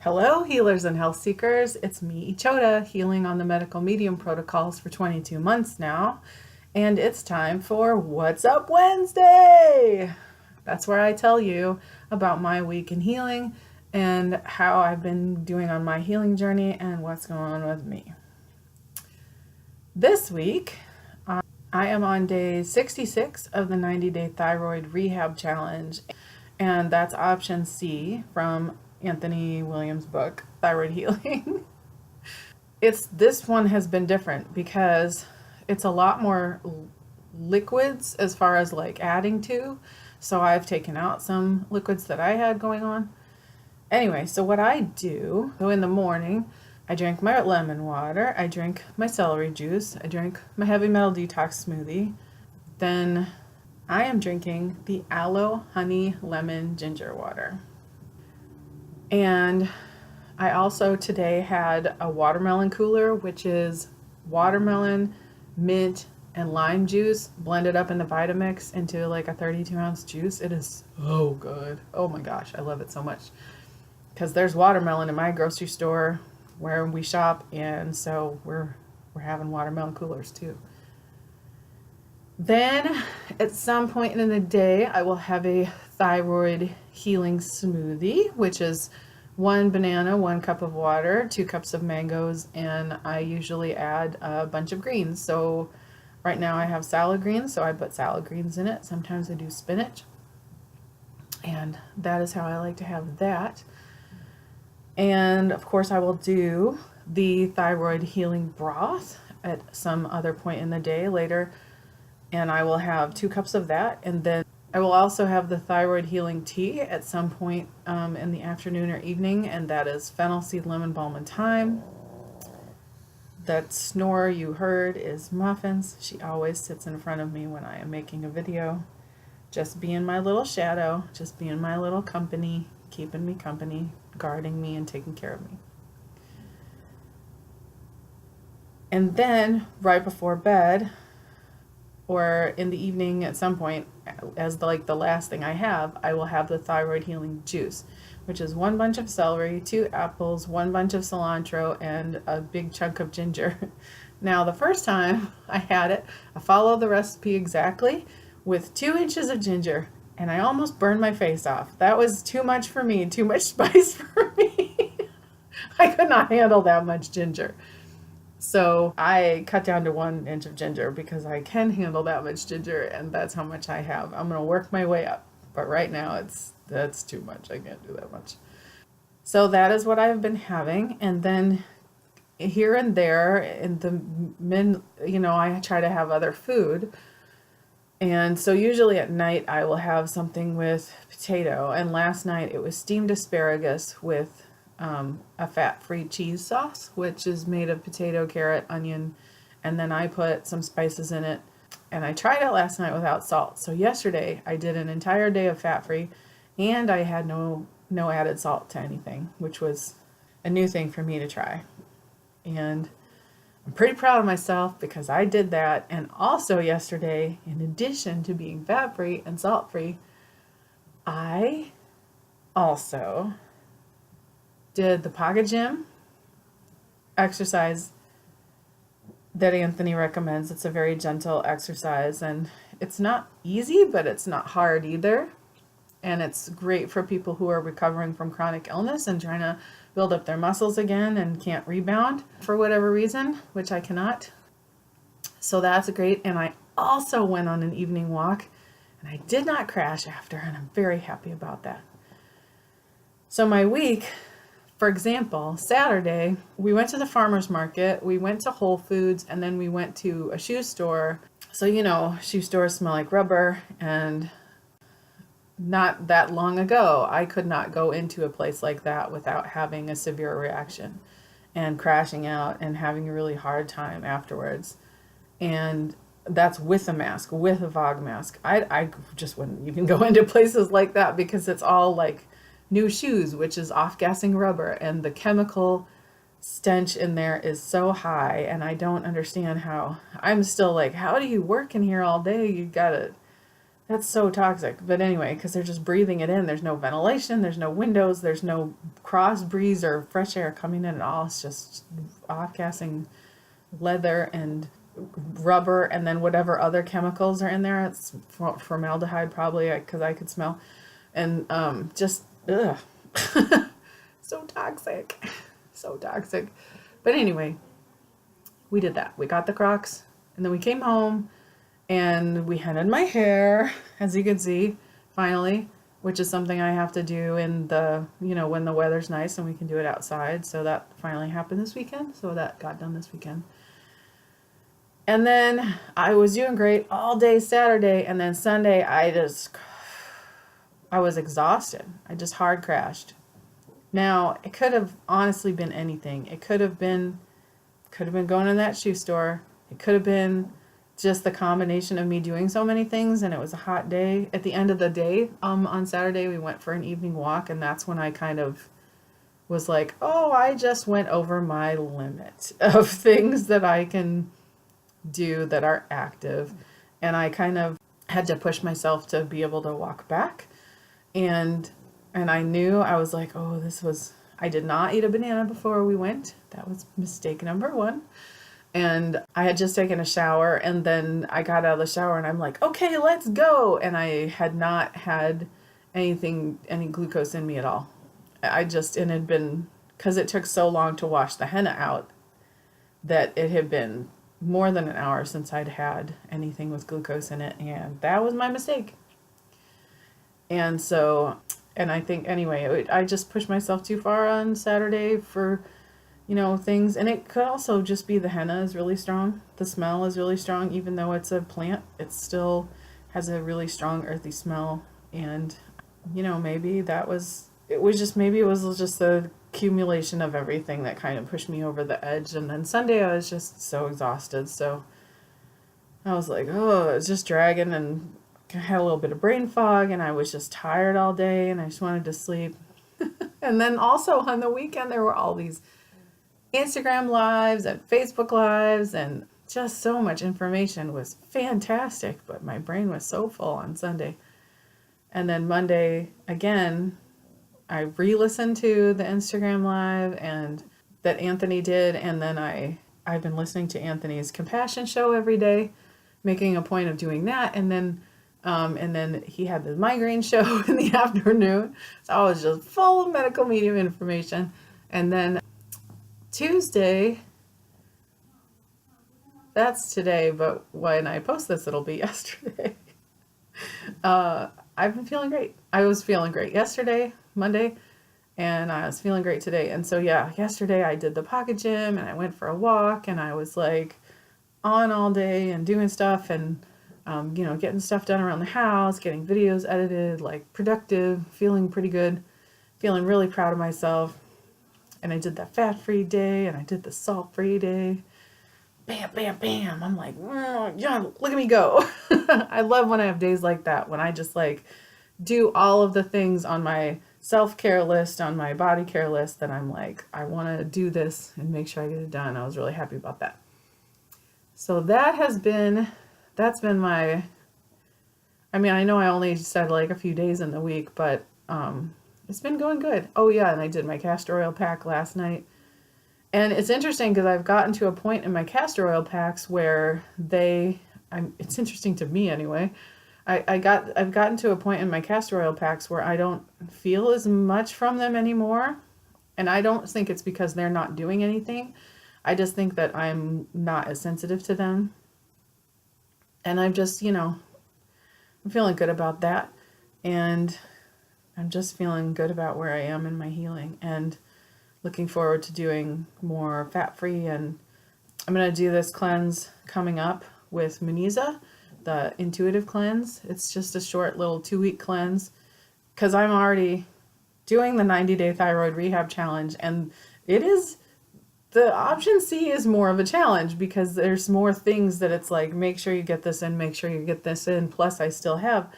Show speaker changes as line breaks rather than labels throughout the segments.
Hello, healers and health seekers. It's me, Ichota, healing on the medical medium protocols for 22 months now. And it's time for What's Up Wednesday. That's where I tell you about my week in healing and how I've been doing on my healing journey and what's going on with me. This week, I am on day 66 of the 90-day thyroid rehab challenge, and that's option C from Anthony Williams' book, Thyroid Healing. This one has been different because it's a lot more liquids as far as like adding to. So I've taken out some liquids that I had going on. Anyway, so what I do, so in the morning, I drink my lemon water, I drink my celery juice, I drink my heavy metal detox smoothie. Then I am drinking the aloe honey lemon ginger water. And I also today had a watermelon cooler, which is watermelon, mint, and lime juice blended up in the Vitamix into like a 32-ounce juice. It is so good. Oh my gosh, I love it so much. Because there's watermelon in my grocery store where we shop, and so we're having watermelon coolers too. Then at some point in the day, I will have a thyroid healing smoothie, which is 1 banana, 1 cup of water, 2 cups of mangoes, and I usually add a bunch of greens. So right now I have salad greens, so I put salad greens in it. Sometimes I do spinach, and that is how I like to have that. And of course I will do the thyroid healing broth at some other point in the day later, and I will have 2 cups of that. And then I will also have the thyroid healing tea at some point in the afternoon or evening, and that is fennel seed, lemon balm, and thyme. That snore you heard is Muffins. She always sits in front of me when I am making a video, just being my little shadow, just being my little company, keeping me company, guarding me, and taking care of me. And then right before bed, or in the evening at some point, as the last thing I will have the thyroid healing juice, which is 1 bunch of celery, 2 apples, 1 bunch of cilantro, and a big chunk of ginger. Now, the first time I had it, I followed the recipe exactly with 2 inches of ginger, and I almost burned my face off. That was too much for me, too much spice for me. I could not handle that much ginger. So I cut down to 1 inch of ginger because I can handle that much ginger, and that's how much I have. I'm gonna work my way up, but right now that's too much. I can't do that much. So that is what I've been having, and then here and there in I try to have other food. And so usually at night I will have something with potato, and last night it was steamed asparagus with a fat-free cheese sauce, which is made of potato, carrot, onion, and then I put some spices in it. And I tried it last night without salt. So yesterday I did an entire day of fat-free, and I had no added salt to anything, which was a new thing for me to try. And I'm pretty proud of myself because I did that. And also yesterday, in addition to being fat-free and salt-free, I also did the pocket gym exercise that Anthony recommends. It's a very gentle exercise, and it's not easy, but it's not hard either. And it's great for people who are recovering from chronic illness and trying to build up their muscles again and can't rebound for whatever reason, which I cannot. So that's great. And I also went on an evening walk, and I did not crash after, and I'm very happy about that. So my week, for example, Saturday, we went to the farmer's market, we went to Whole Foods, and then we went to a shoe store. So, shoe stores smell like rubber, and not that long ago, I could not go into a place like that without having a severe reaction and crashing out and having a really hard time afterwards. And that's with a mask, with a fog mask. I just wouldn't even go into places like that because it's all like new shoes, which is off-gassing rubber, and the chemical stench in there is so high, and I don't understand how. I'm still like, how do you work in here all day? That's so toxic. But anyway, because they're just breathing it in. There's no ventilation, there's no windows, there's no cross breeze or fresh air coming in at all. It's just off-gassing leather and rubber, and then whatever other chemicals are in there. It's formaldehyde probably, because I could smell. And just, ugh. So toxic. So toxic. But anyway, we did that. We got the Crocs, and then we came home, and we headed my hair, as you can see, finally, which is something I have to do in the, when the weather's nice and we can do it outside. So that finally happened this weekend. So that got done this weekend. And then I was doing great all day Saturday, and then Sunday I was exhausted. I just hard crashed. Now, it could have honestly been anything. It could have been going in that shoe store. It could have been just the combination of me doing so many things, and it was a hot day. At the end of the day, on Saturday, we went for an evening walk, and that's when I kind of was like, oh, I just went over my limit of things that I can do that are active. And I kind of had to push myself to be able to walk back. And I knew, I was like, oh, I did not eat a banana before we went. That was mistake number one. And I had just taken a shower, and then I got out of the shower and I'm like, okay, let's go. And I had not had any glucose in me at all. It had been, because it took so long to wash the henna out, that it had been more than an hour since I'd had anything with glucose in it. And that was my mistake. And so, and I think anyway, I just pushed myself too far on Saturday for, things. And it could also just be the henna is really strong. The smell is really strong. Even though it's a plant, it still has a really strong earthy smell. And, maybe it was just the accumulation of everything that kind of pushed me over the edge. And then Sunday I was just so exhausted. So I was like, oh, it's just dragging, and I had a little bit of brain fog, and I was just tired all day, and I just wanted to sleep. And then also on the weekend, there were all these Instagram lives and Facebook lives, and just so much information. It was fantastic, but my brain was so full on Sunday. And then Monday, again, I re-listened to the Instagram live and that Anthony did, and then I've been listening to Anthony's compassion show every day, making a point of doing that, and then he had the migraine show in the afternoon. So I was just full of medical medium information. And then Tuesday, that's today, but when I post this, it'll be yesterday. I've been feeling great. I was feeling great yesterday, Monday, and I was feeling great today. And so, yeah, yesterday I did the pocket gym, and I went for a walk, and I was like on all day and doing stuff, and getting stuff done around the house, getting videos edited, like productive, feeling pretty good, feeling really proud of myself. And I did that fat-free day, and I did the salt-free day. Bam, bam, bam. I'm like, yeah, look at me go. I love when I have days like that, when I just like do all of the things on my self-care list, on my body care list, that I'm like, I want to do this and make sure I get it done. I was really happy about that. So that's been my, I know I only said like a few days in the week, but it's been going good. Oh yeah, and I did my castor oil pack last night. And it's interesting because I've gotten to a point in my castor oil packs where it's interesting to me anyway. I've gotten to a point in my castor oil packs where I don't feel as much from them anymore. And I don't think it's because they're not doing anything. I just think that I'm not as sensitive to them. And I'm just, I'm feeling good about that. And I'm just feeling good about where I am in my healing, and looking forward to doing more fat-free. And I'm going to do this cleanse coming up with Muniza, the intuitive cleanse. It's just a short little 2-week cleanse, because I'm already doing the 90-day thyroid rehab challenge, and the option C is more of a challenge, because there's more things that it's like, make sure you get this in, make sure you get this in. Plus I still have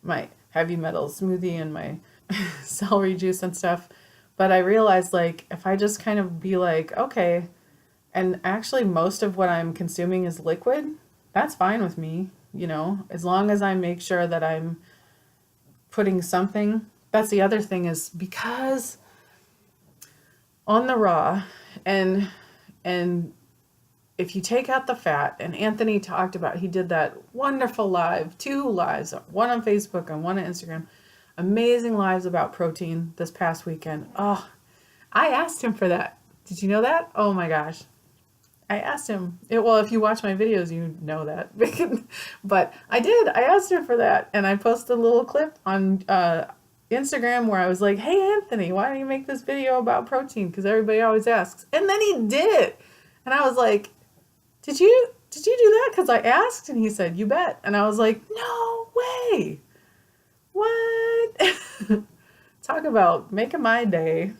my heavy metal smoothie and my celery juice and stuff. But I realized, like, if I just kind of be like, okay, and actually most of what I'm consuming is liquid, that's fine with me. as long as I make sure that I'm putting something. That's the other thing, is because on the raw, and if you take out the fat, and Anthony talked about, he did that wonderful live, 2 lives, one on Facebook and one on Instagram, amazing lives about protein this past weekend. Oh, I asked him for that. Did you know that? Oh my gosh. I asked him. Well, if you watch my videos, you know that. But I did. I asked him for that. And I posted a little clip on Instagram where I was like, hey, Anthony, why don't you make this video about protein? Because everybody always asks. And then he did it. And I was like, did you do that because I asked? And he said, you bet. And I was like, no way. What? Talk about making my day.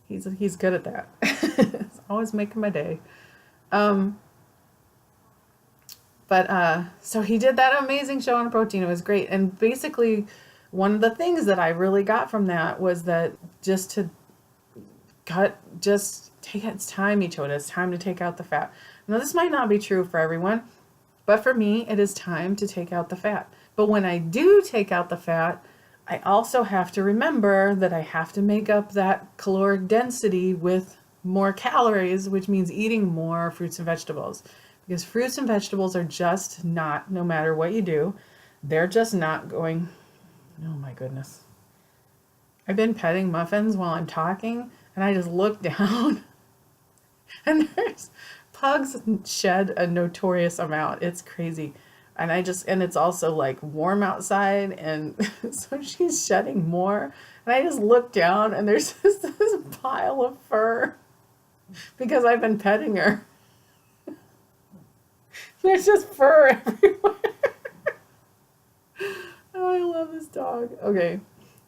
He's good at that. He's always making my day. So he did that amazing show on protein. It was great. And basically one of the things that I really got from that was that just take its time, Ichota. It's time to take out the fat. Now, this might not be true for everyone, but for me, it is time to take out the fat. But when I do take out the fat, I also have to remember that I have to make up that caloric density with more calories, which means eating more fruits and vegetables. Because fruits and vegetables are just not, no matter what you do, they're just not going, oh my goodness. I've been petting muffins while I'm talking, and I just look down, and there's pugs shed a notorious amount. It's crazy. And it's also like warm outside, and so she's shedding more. And I just look down, and there's just this pile of fur because I've been petting her. There's just fur everywhere. Oh, I love this dog. Okay.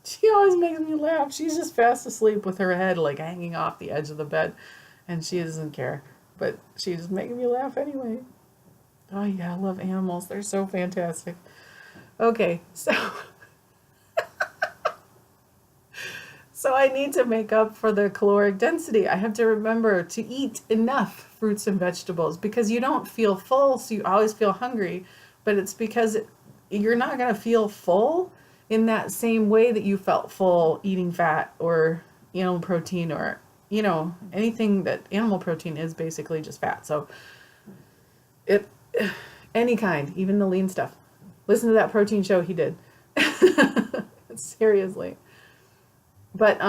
She always makes me laugh. She's just fast asleep with her head like hanging off the edge of the bed, and she doesn't care. But she's just making me laugh anyway. Oh yeah, I love animals. They're so fantastic. Okay, so I need to make up for the caloric density. I have to remember to eat enough fruits and vegetables, because you don't feel full, so you always feel hungry. But it's because you're not going to feel full in that same way that you felt full eating fat or animal protein, or anything that animal protein is basically just fat. So any kind, even the lean stuff. Listen to that protein show he did. Seriously. But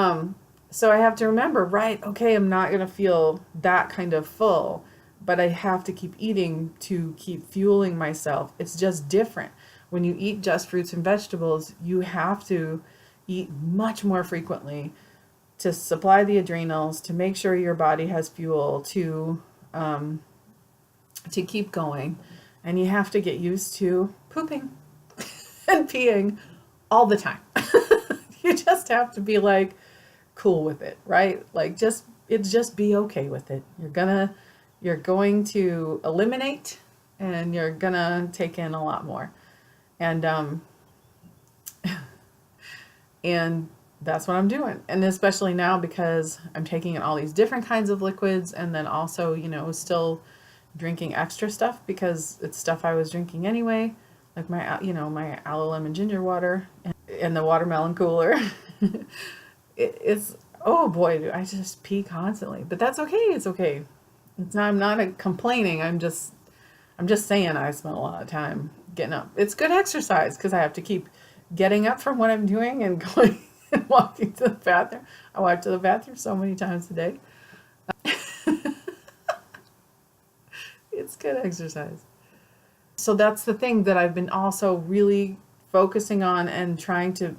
so I have to remember, right, okay, I'm not going to feel that kind of full, but I have to keep eating to keep fueling myself. It's just different. When you eat just fruits and vegetables, you have to eat much more frequently to supply the adrenals, to make sure your body has fuel, to keep going. And you have to get used to pooping and peeing all the time. You just have to be like cool with it, right? Like just be okay with it. You're going to eliminate, and you're gonna take in a lot more. And and that's what I'm doing. And especially now, because I'm taking in all these different kinds of liquids, and then also, still drinking extra stuff because it's stuff I was drinking anyway, like my aloe lemon ginger water and the watermelon cooler. It's, oh boy, do I just pee constantly, but that's okay. It's okay. I'm not complaining. I'm just saying I spent a lot of time getting up. It's good exercise because I have to keep getting up from what I'm doing and going and walking to the bathroom. I walk to the bathroom so many times a day. It's good exercise. So that's the thing that I've been also really focusing on and trying to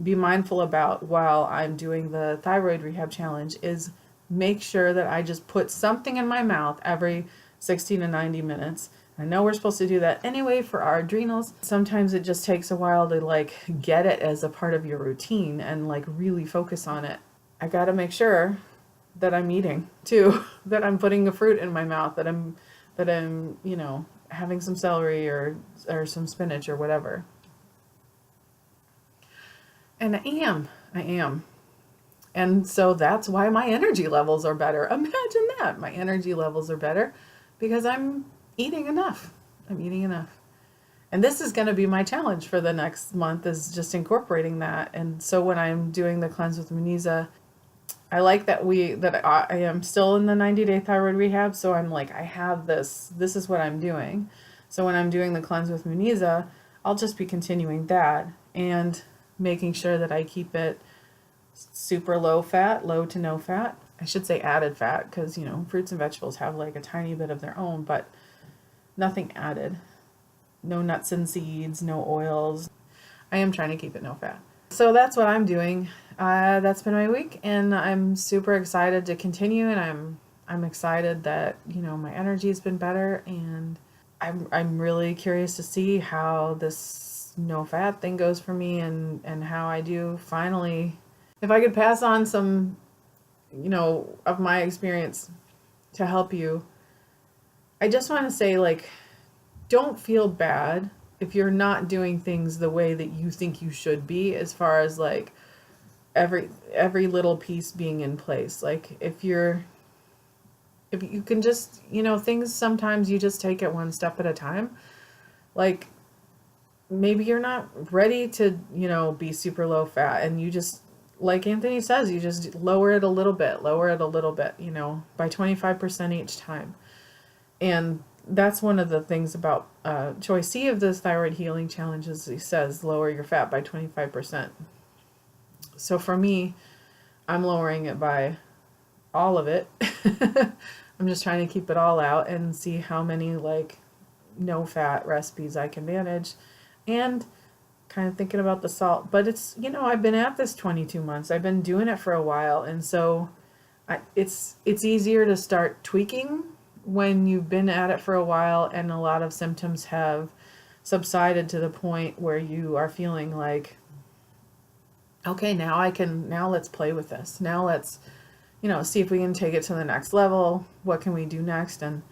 be mindful about while I'm doing the thyroid rehab challenge, is make sure that I just put something in my mouth every 60 to 90 minutes. I know we're supposed to do that anyway for our adrenals. Sometimes it just takes a while to get it as a part of your routine and really focus on it. I got to make sure that I'm eating too, that I'm putting a fruit in my mouth, that I'm having some celery or some spinach or whatever. And I am. And so that's why my energy levels are better. Imagine that. My energy levels are better because I'm eating enough. I'm eating enough. And this is going to be my challenge for the next month, is just incorporating that. And so when I'm doing the cleanse with Muniza, I like that I am still in the 90-day thyroid rehab. So I'm like, I have this is what I'm doing. So when I'm doing the cleanse with Muniza, I'll just be continuing that and making sure that I keep it super low fat, low to no fat. I should say added fat, because, fruits and vegetables have like a tiny bit of their own, but nothing added. No nuts and seeds, no oils. I am trying to keep it no fat. So that's what I'm doing. That's been my week, and I'm super excited to continue, and I'm excited that, my energy's been better, and I'm really curious to see how this no fat thing goes for me, and how I do finally. If I could pass on some, of my experience to help you, I just want to say, like, don't feel bad if you're not doing things the way that you think you should be, as far as like every little piece being in place. Like if you can just, things, sometimes you just take it one step at a time. Like maybe you're not ready to, be super low fat, and you just, like Anthony says, you just lower it a little bit, by 25% each time. And that's one of the things about choice C of this thyroid healing challenge, is he says lower your fat by 25%. So for me, I'm lowering it by all of it. I'm just trying to keep it all out and see how many like no fat recipes I can manage, and kind of thinking about the salt. But it's, I've been at this 22 months. I've been doing it for a while, and so it's easier to start tweaking when you've been at it for a while and a lot of symptoms have subsided to the point where you are feeling like, okay, now let's play with this. Now let's, see if we can take it to the next level. What can we do next? And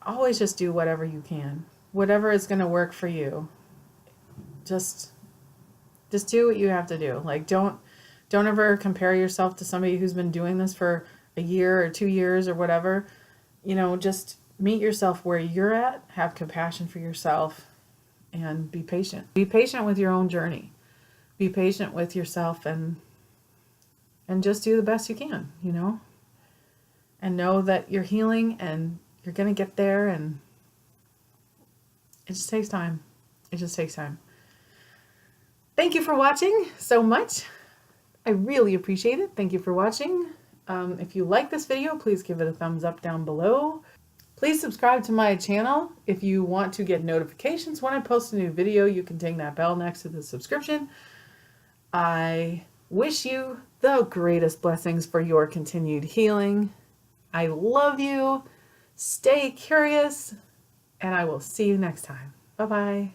always just do whatever you can. Whatever is going to work for you. Just do what you have to do. Like don't ever compare yourself to somebody who's been doing this for a year or 2 years or whatever. Just meet yourself where you're at, have compassion for yourself, and be patient. Be patient with your own journey. Be patient with yourself, and just do the best you can, and know that you're healing and you're going to get there, and it just takes time. It just takes time. Thank you for watching so much. I really appreciate it. Thank you for watching. If you like this video, please give it a thumbs up down below. Please subscribe to my channel if you want to get notifications when I post a new video. You can ding that bell next to the subscription. I wish you the greatest blessings for your continued healing. I love you. Stay curious, and I will see you next time. Bye-bye.